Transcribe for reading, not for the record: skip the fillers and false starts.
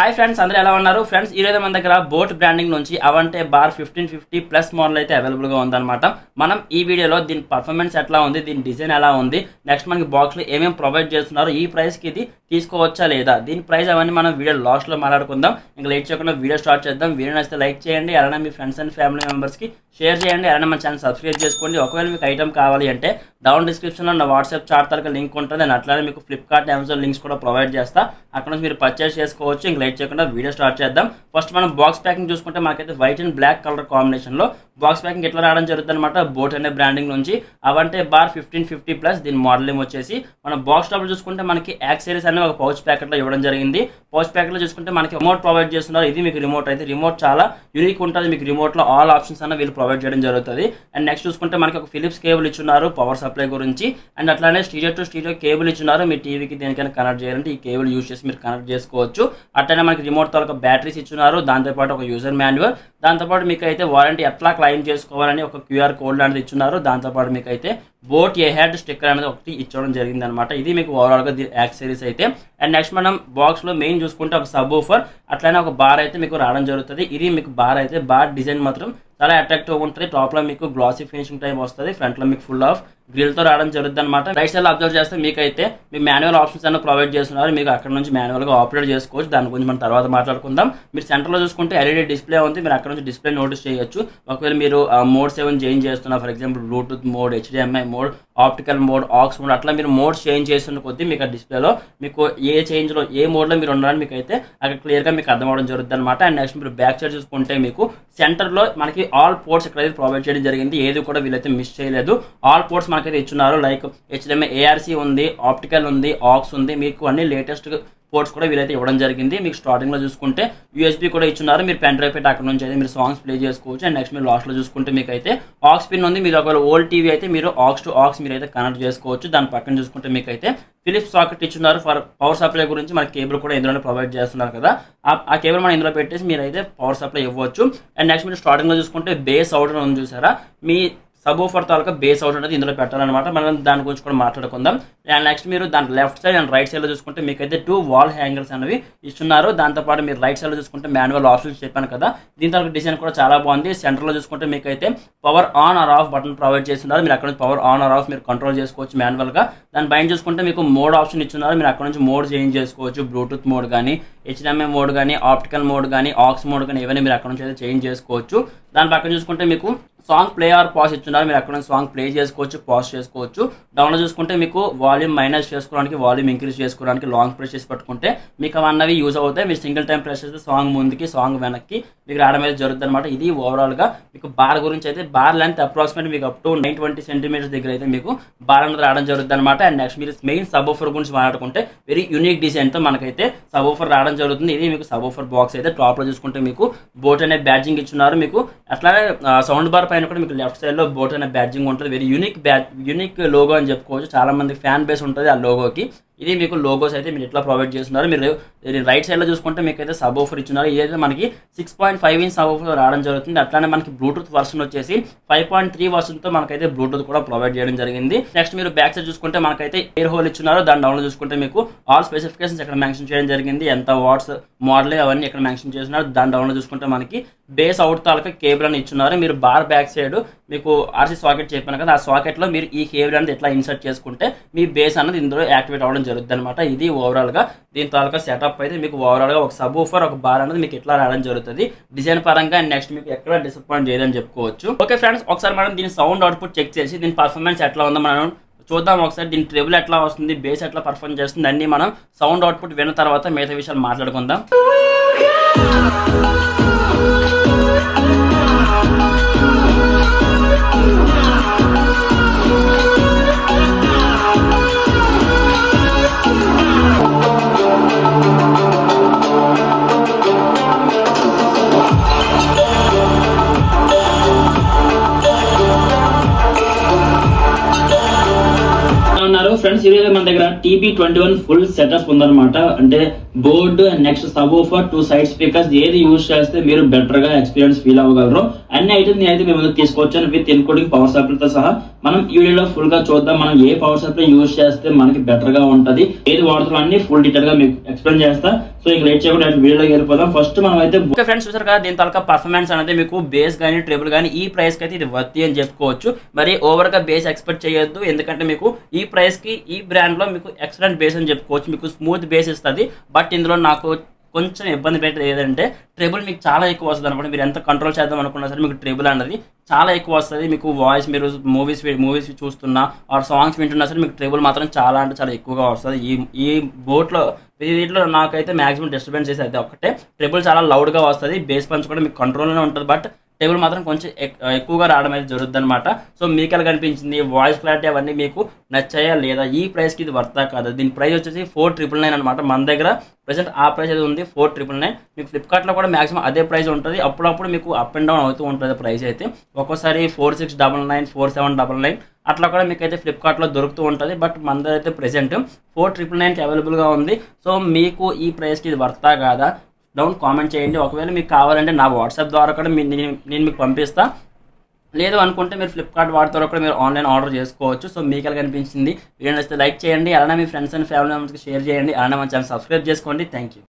Hi friends, అందరూ ఎలా ఉన్నారు? ఫ్రెండ్స్, ఈరోజు మన దగ్గర బోట్ బ్రాండింగ్ నుంచి అవంటే బార్ 1550 ప్లస్ మోడల్ అయితే అవైలబుల్గా ఉందన్నమాట. మనం ఈ వీడియోలో దీని పర్ఫార్మెన్స్ ఎట్లా ఉంది, దీని డిజైన్ ఎలా ఉంది, నెక్స్ట్ మనకి బాక్స్లో ఏమేమి ప్రొవైడ్ చేస్తున్నారు, ఈ ప్రైస్కి ఇది తీసుకోవచ్చా లేదా, దీని ప్రైస్ అవన్నీ మనం వీడియో లాస్ట్లో మాట్లాడుకుందాం. ఇంకా లేట్ చేయకుండా వీడియో స్టార్ట్ చేద్దాం. వీడియో నచ్చితే లైక్ చేయండి, అలానే మీ ఫ్రెండ్స్ అండ్ ఫ్యామిలీ మెంబర్స్కి షేర్ చేయండి, అలానే మన ఛానల్ సబ్స్క్రైబ్ చేసుకోండి. ఒకవేళ మీకు ఐటమ్ కావాలి అంటే డౌన్ డిస్క్రిప్షన్లో నా వాట్సాప్ చార్ట్ తరగతి లింక్ ఉంటుంది. నేను అట్లానే మీకు ఫ్లిప్కార్ట్, అమెజాన్ లింక్స్ కూడా ప్రొవైడ్ చేస్తా. అక్కడ నుంచి మీరు పర్చేస్ చేసుకోవచ్చు. ఇంకా లేట్ చేయకుండా వీడియో స్టార్ట్ చేద్దాం. ఫస్ట్ మనం బాక్స్ ప్యాకింగ్ చూసుకుంటే మనకైతే వైట్ అండ్ బ్లాక్ కలర్ కాంబినేషన్లో బాక్స్ ప్యాకింగ్ ఎట్లా రావడం జరుగుతుంది అనమాట. బోట్ అనే బ్రాండింగ్ నుంచి అవంటే బార్ 1550 ప్లస్ దీని మోడల్ ఏమో వచ్చేసి మన బాక్స్ టాప్లో చూసుకుంటే మనకి యాక్సెసరీస్ అనే ఒక పౌచ్ ప్యాకెట్లో ఇవ్వడం జరిగింది. పౌచ్ ప్యాకెట్లో చూసుకుంటే మనకి రిమోట్ ప్రొవైడ్ చేస్తున్నారు. ఇది మీకు రిమోట్ అయితే రిమోట్ చాలా యూనిక్ ఉంటుంది. మీకు రిమోట్లో ఆల్ ఆప్షన్స్ అన్న వీళ్ళు ప్రొవైడ్ చేయడం జరుగుతుంది. అండ్ నెక్స్ట్ చూసుకుంటే మనకి ఒక ఫిలిప్స్ కేబుల్ ఇచ్చున్నారు పవర్ సప్లై గురించి. అండ్ అట్లానే స్టీరియో టు స్టీరియో కేబుల్ ఇచ్చున్నారు. మీ టీవీకి దేనికైనా కనెక్ట్ చేయాలంటే ఈ కేబుల్ యూజ్ చేసి మీరు కనెక్ట్ చేసుకోవచ్చు. అట్లనే మనకి రిమోట్ తో ఒక బ్యాటరీస్ ఇచ్చున్నారు. దాంతోపాటు ఒక యూజర్ మాన్యువల్, దాంతోపాటు మీకు అయితే వారంటీ ఎట్లా క్లెయిమ్ చేసుకోవాలని ఒక క్యూఆర్ కోడ్ లాంటిది ఇచ్చున్నారు. దాంతోపాటు మీకు అయితే బోట్ ఏ హెడ్ స్టిక్కర్ అనేది ఒకటి ఇచ్చడం జరిగింది అనమాట. ఇది మీకు ఓవరాల్గా యాక్సెసరీస్ అయితే. అండ్ నెక్స్ట్ మనం బాక్స్లో మెయిన్ చూసుకుంటే ఒక సబ్ ఊఫర్, అట్లనే ఒక బార్ అయితే మీకు రావడం జరుగుతుంది. ఇది మీకు బార్ అయితే బార్ డిజైన్ మాత్రం చాలా అట్రాక్టివ్ ఉంటుంది. టాప్లో మీకు గ్లాసీ ఫినిషింగ్ టైప్ వస్తుంది. ఫ్రంట్లో మీకు ఫుల్ ఆఫ్ గ్రిల్తో రావడం జరుగుతుంది అనమాట. రైట్ సైడ్లో అబ్జర్వ్ చేస్తే మీకు అయితే మీ మాన్యువల్ ఆప్షన్స్ అన్న ప్రొవైడ్ చేస్తున్నారు. మీకు అక్కడ నుంచి మాన్యువల్గా ఆపరేట్ చేసుకోవచ్చు. దాని గురించి మనం తర్వాత మాట్లాడుకుందాం. మీరు సెంటర్లో చూసుకుంటే ఎల్ఈడి డిస్ప్లే ఉంది. మీరు అక్కడ నుంచి డిస్ప్లే నోటీస్ చేయొచ్చు. ఒకవేళ మీరు మోడ్ 7 చేంజ్ చేస్తున్నారు, for example Bluetooth mode, HDMI mode, optical mode, aux mode, అట్లా మీరు మోడ్స్ చేంజ్ చేస్తున్న కొద్దీ మీకు ఆ డిస్ప్లేలో మీకు ఏ చేంజ్లో ఏ మోడ్లో మీరు ఉండాలని మీకు అయితే అక్కడ క్లియర్గా మీకు అర్థం అవడం జరుగుతుంది అనమాట. అండ్ నెక్స్ట్ మీరు బ్యాక్ సైడ్ చూసుకుంటే మీకు సెంటర్లో మనకి ఆల్ పోర్ట్స్ ఎక్కడైతే ప్రొవైడ్ చేయడం జరిగింది. ఏది కూడా వీళ్ళైతే మిస్ చేయలేదు. ఆల్ పోర్ట్స్ మనకైతే ఇచ్చున్నారు. లైక్ హెచ్డిఎంఐ, ఏఆర్సీ ఉంది, ఆప్టికల్ ఉంది, ఆక్స్ ఉంది. మీకు అన్ని లేటెస్ట్ పోర్ట్స్ కూడా వీరైతే ఇవ్వడం జరిగింది. మీకు స్టార్టింగ్లో చూసుకుంటే యూఎస్బీ కూడా ఇచ్చున్నారు. మీరు పెన్ డ్రైవ్ పెట్టి అక్కడ నుంచి అయితే మీరు సాంగ్స్ ప్లే చేసుకోవచ్చు. అండ్ నెక్స్ట్ మీరు లాస్ట్లో చూసుకుంటే మీకు అయితే ఆక్స్ పిన్ ఉంది. మీరు ఒకవేళ ఓల్డ్ టీవీ అయితే మీరు ఆక్స్ టు ఆక్స్ మీరు అయితే కనెక్ట్ చేసుకోవచ్చు. దాని పక్కన చూసుకుంటే మీకు అయితే ఫిలిప్స్ సాకెట్ ఇచ్చున్నారు. ఫర్ పవర్ సప్లై గురించి మన కేబుల్ కూడా ఇందులోనే ప్రొవైడ్ చేస్తున్నారు కదా. ఆ కేబుల్ మనం ఇందులో పెట్టేసి మీరు అయితే పవర్ సప్లై ఇవ్వచ్చు. అండ్ నెక్స్ట్ మీరు స్టార్టింగ్లో చూసుకుంటే బేస్ అవుట్ ఉంది చూసారా. మీ సబ్ ఊఫర్ తాలూకా బేస్ అవుట్ అనేది ఇందులో పెట్టాలన్నమాట. మనం దాని గురించి కూడా మాట్లాడుకుందాం. అండ్ నెక్స్ట్ మీరు దాని లెఫ్ట్ సైడ్ అండ్ రైట్ సైడ్లో చూసుకుంటే మీకైతే 2 వాల్ హ్యాంగర్స్ అనేవి ఇస్తున్నారు. దాంతోపాటు మీరు రైట్ సైడ్లో చూసుకుంటే మాన్యువల్ ఆప్షన్స్ చెప్పాను కదా. దీని తాలూకా డిజైన్ కూడా చాలా బాగుంది. సెంటర్లో చూసుకుంటే మీకైతే power on or off button provide చేస్తున్నారు. మీరు అక్కడ నుంచి పవర్ ఆన్ ఆర్ ఆఫ్ మీరు కంట్రోల్ చేసుకోవచ్చు మాన్యువల్గా. దాని పైన చూసుకుంటే మీకు మోడ్ ఆప్షన్ ఇస్తున్నారు. మీరు అక్కడ నుంచి మోడ్ చేంజ్ చేసుకోవచ్చు. బ్లూటూత్ మోడ్ కానీ, హెచ్డిఎంఐ మోడ్ కానీ, ఆప్టికల్ మోడ్ కానీ, ఆక్స్ మోడ్ కానీ ఇవన్నీ మీరు అక్కడ నుంచి అయితే చేంజ్ చేసుకోవచ్చు. దాని పక్కన చూసుకుంటే మీకు సాంగ్ ప్లే ఆర్ పాస్ ఇస్తున్నారు. మీరు అక్కడ నుంచి సాంగ్ ప్లే చేసుకోవచ్చు, పాస్ చేసుకోవచ్చు. డౌన్లో చూసుకుంటే మీకు వాల్యూమ్ మైనస్ చేసుకోవడానికి, వాల్యూమ్ ఇంక్రీజ్ చేసుకోవడానికి లాంగ్ ప్రెస్ చేసి పట్టుకుంటే మీకు అవన్నవి యూజ్ అవుతాయి. మీరు సింగిల్ టైం ప్రెస్ చేస్తే సాంగ్ ముందుకి, సాంగ్ వెనక్కి మీకు రావడం అయితే జరుగుతుంది అనమాట. ఇది ఓవరాల్గా మీకు బార్ గురించి అయితే. బార్ లెంత్ అప్రాక్సిమేట్ మీకు అప్ టు 920 సెంటీమీటర్స్ దగ్గర అయితే మీకు బార్ అనేది రావడం జరుగుతుంది అనమాట. అండ్ నెక్స్ట్ మీరు మెయిన్ సబ్ ఊఫర్ గురించి మాట్లాడుకుంటే వెరీ యూనిక్ డిజైన్తో మనకైతే సబ్ ఊఫర్ రావడం జరుగుతుంది. ఇది మీకు సబ్ ఊఫర్ బాక్స్ అయితే. టాప్లో చూసుకుంటే మీకు బోట్ అనే బ్యాడ్జింగ్ ఇచ్చున్నారు. మీకు అట్లానే సౌండ్ బార్ పైన కూడా మీకు లెఫ్ట్ సైడ్లో బోట్ అనే బ్యాడ్జింగ్ ఉంటుంది. వెరీ యూనిక్ లోగో అని చెప్పుకోవచ్చు. చాలా మంది ఫ్యాన్ బేస్ ఉంటుంది ఆ లోగోకి. ఇది మీకు లోగోస్ అయితే మీరు ఇట్లా ప్రొవైడ్ చేస్తున్నారు. మీరు రైట్ సైడ్లో చూసుకుంటే మీకు అయితే సబ్ ఊఫర్ ఇచ్చున్నారు. ఇదైతే మనకి 6.5 ఇంచ్ సబ్ ఊఫర్ రావడం జరుగుతుంది. అట్లానే మనకి బ్లూటూత్ వర్షన్ వచ్చేసి 5.3 వర్షన్తో మనకైతే బ్లూటూత్ కూడా ప్రొవైడ్ చేయడం జరిగింది. నెక్స్ట్ మీరు బ్యాక్ సైడ్ చూసుకుంటే మనకైతే ఎయిర్ హోల్ ఇచ్చున్నారు. దాని డౌన్లో చూసుకుంటే మీకు ఆల్ స్పెసిఫికేషన్స్ ఇక్కడ మెన్షన్ చేయడం జరిగింది. ఎంత వాట్స్ మోడల్ అవన్నీ ఇక్కడ మెన్షన్ చేస్తున్నారు. దాని డౌన్లో చూసుకుంటే మనకి బేస్ అవుట్ తాలూకా కేబుల్ అని ఇచ్చున్నారు. మీరు బార్ బ్యాక్ సైడ్ మీకు ఆర్సీ సాకెట్ చెప్పాను కదా, ఆ సాకెట్లో మీరు ఈ కేబుల్ అనేది ఎట్లా ఇన్సర్ట్ చేసుకుంటే మీ బేస్ అన్నది ఇందులో యాక్టివేట్ అవ్వడం జరుగుతుంది అనమాట. ఇది ఓవరాల్గా దీని తాలూకా సెటప్ అయితే. మీకు ఓవరాల్గా ఒక సబ్ ఊఫర్, ఒక బార్ అనేది మీకు ఎట్లా రావడం జరుగుతుంది డిజైన్ పరంగా. అండ్ నెక్స్ట్ మీకు ఎక్కడ డిసప్పాయింట్ చేయదని చెప్పుకోవచ్చు. ఓకే ఫ్రెండ్స్, ఒకసారి మనం దీని సౌండ్ అవుట్పుట్ చెక్ చేసి దీని పర్ఫార్మెన్స్ ఎట్లా ఉందో మనం చూద్దాం. ఒకసారి దీని ట్రెబుల్ ఎట్లా వస్తుంది, బేస్ ఎట్లా పర్ఫార్మ్ చేస్తుంది అన్నీ మనం సౌండ్ అవుట్పుట్ విన్న తర్వాత మిగతా విషయాలు మాట్లాడుకుందాం. ఫ్రెండ్స్, ఫ్రెండ్స్ ఈరోజు మన దగ్గర TB21 ఫుల్ సెటప్ ఉందన్నమాట. అంటే board and next sub woofer 2 side speakers ఏది యూజ్ చేస్తే మీరు బెటర్ గా ఎక్స్పీరియన్స్ ఫీల్ అవ్వగలరు. అన్ని ఐటమ్స్ నేనైతే మేము ముందుకు తీసుకొచ్చాను విత్ ఇన్క్లూడింగ్ పవర్ సప్లై తో సహా. మనం ఈ వీడియోలో ఫుల్ గా చూద్దాం మనం ఏ పవర్ సప్లై యూజ్ చేస్తే మనకి బెటర్ గా ఉంటది, ఏది వాడుతున్నాం అన్ని ఫుల్ డీటెయిల్ గా మీకు ఎక్స్ప్లెయిన్ చేస్తా. సో ఇక లేట్ చేయకుండా వీడియోలోకి వెళ్ళిపోదాం. ఫస్ట్ మనం అయితే ఫ్రెండ్స్ చూసారు కదా, దీని తలక పర్ఫార్మెన్స్ అనేది మీకు బేస్ కానీ ట్రిబుల్ కానీ ఈ ప్రైస్ కి అయితే ఇది వర్తి అని చెప్పుకోవచ్చు. మరి ఓవర్ గా బేస్ ఎక్స్పెక్ట్ చేయొద్దు, ఎందుకంటే మీకు ఈ ప్రైస్ కి ఈ బ్రాండ్ లో మీకు ఎక్సలెంట్ బేస్ అని చెప్పుకోవచ్చు. మీకు స్మూత్ బేస్ ఇస్తుంది. బట్ ఇందులో నాకు కొంచెం ఇబ్బంది పెట్టేది ఏదంటే ట్రిబుల్ మీకు చాలా ఎక్కువ వస్తుంది అనమాట. మీరు ఎంత కంట్రోల్ చేద్దాం అనుకున్నా సరే మీకు ట్రిబుల్ అనేది చాలా ఎక్కువ వస్తుంది. మీకు వాయిస్ మీరు మూవీస్ చూస్తున్నా ఆర్ సాంగ్స్ వింటున్నా సరే మీకు ట్రిబుల్ మాత్రం చాలా అంటే చాలా ఎక్కువగా వస్తుంది. ఈ బోట్లో దీంట్లో నాకైతే మాక్సిమం డిస్టర్బెన్స్ చేసి అయితే ఒకటే ట్రిబుల్ చాలా లౌడ్గా వస్తుంది. బేస్ పంచ్ కూడా మీకు కంట్రోల్లోనే ఉంటుంది. బట్ టేబుల్ మాత్రం కొంచెం ఎక్కువగా రావడం అయితే జరుగుతుంది అనమాట. సో మీకు ఎలా కనిపించింది, వాయిస్ క్లారిటీ అవన్నీ మీకు నచ్చాయా లేదా, ఈ ప్రైస్కి ఇది వర్తా కాదు. దీని ప్రైస్ వచ్చేసి 4999 అనమాట. మన దగ్గర ప్రెసెంట్ ఆ ప్రైస్ అయితే ఉంది 4999. మీకు ఫ్లిప్కార్ట్లో కూడా మాక్సిమం అదే ప్రైస్ ఉంటుంది. అప్పుడప్పుడు మీకు అప్ అండ్ డౌన్ అవుతూ ఉంటుంది ప్రైస్ అయితే. ఒక్కోసారి 4699, 4799 అట్లా కూడా మీకు అయితే ఫ్లిప్కార్ట్లో దొరుకుతూ ఉంటుంది. బట్ మన దగ్గర అయితే ప్రెసెంట్ 4999కి అవైలబుల్గా ఉంది. సో మీకు ఈ ప్రైస్కి ఇది వర్తా కాదా డౌన్ కామెంట్ చేయండి. ఒకవేళ మీకు కావాలంటే నా వాట్సాప్ ద్వారా కూడా నేను మీకు పంపిస్తా. లేదు అనుకుంటే మీరు ఫ్లిప్కార్ట్ వాటి ద్వారా కూడా మీరు ఆన్లైన్ ఆర్డర్ చేసుకోవచ్చు. సో మీకు ఎలా కనిపించింది వీడియో నచ్చితే లైక్ చేయండి, అలానే మీ ఫ్రెండ్స్ అండ్ ఫ్యామిలీ మెంబర్స్కి షేర్ చేయండి, అలానే మన ఛానల్ సబ్స్క్రైబ్ చేసుకోండి. Thank you.